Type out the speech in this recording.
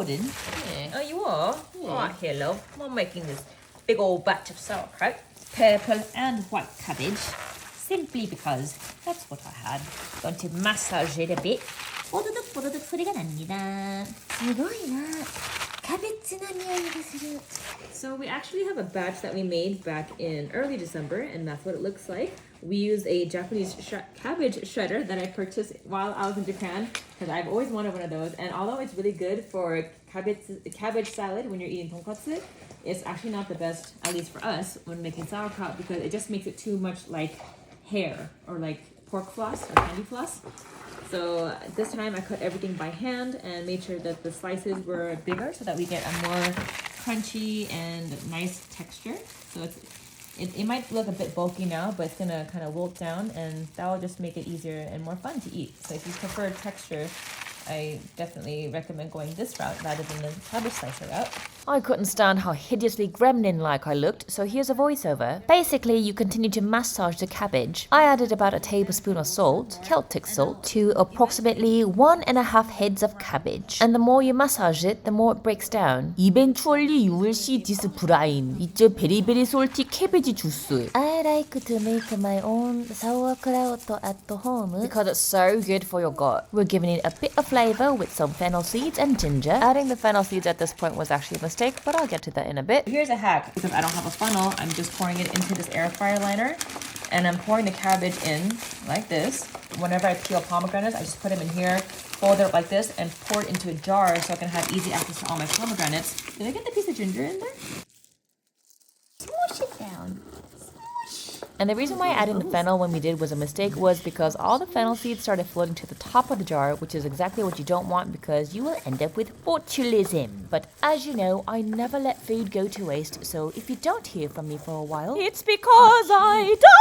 recording. Yeah. Oh, you are? Yeah. All right, here, love. I'm making this big old batch of sauerkraut. Purple and white cabbage, simply because that's what I had. Going to massage it a bit. 뽀드득 뽀드득 소리가 납니다. すごいな. So we actually have a batch that we made back in early December, and that's what it looks like. We used a Japanese cabbage shredder that I purchased while I was in Japan because I've always wanted one of those. And although it's really good for cabbage salad when you're eating tonkatsu, it's actually not the best, at least for us, when making sauerkraut because it just makes it too much like hair or like pork floss or candy floss. So this time I cut everything by hand and made sure that the slices were bigger so that we get a more crunchy and nice texture. So it might look a bit bulky now, but it's gonna kind of wilt down and that will just make it easier and more fun to eat. So if you prefer texture, I definitely recommend going this route rather than the cabbage slicer route. I couldn't stand how hideously gremlin-like I looked, so here's a voiceover. Basically, you continue to massage the cabbage. I added about a tablespoon of salt, Celtic salt, to approximately 1.5 heads of cabbage. And the more you massage it, the more it breaks down. Eventually, you will see this brine. It's a very very salty cabbage juice. I like to make my own sauerkraut at home because it's so good for your gut. We're giving it a bit of flavor with some fennel seeds and ginger. Adding the fennel seeds at this point was actually a mistake, but I'll get to that in a bit. Here's a hack. Because I don't have a funnel, I'm just pouring it into this air fryer liner and I'm pouring the cabbage in like this. Whenever I peel pomegranates, I just put them in here, fold it up like this, and pour it into a jar so I can have easy access to all my pomegranates. Did I get the piece of ginger in there? Smush it down. And the reason why adding the fennel when we did was a mistake was because all the fennel seeds started floating to the top of the jar, which is exactly what you don't want because you will end up with botulism. But as you know, I never let food go to waste, so if you don't hear from me for a while, it's because I don't.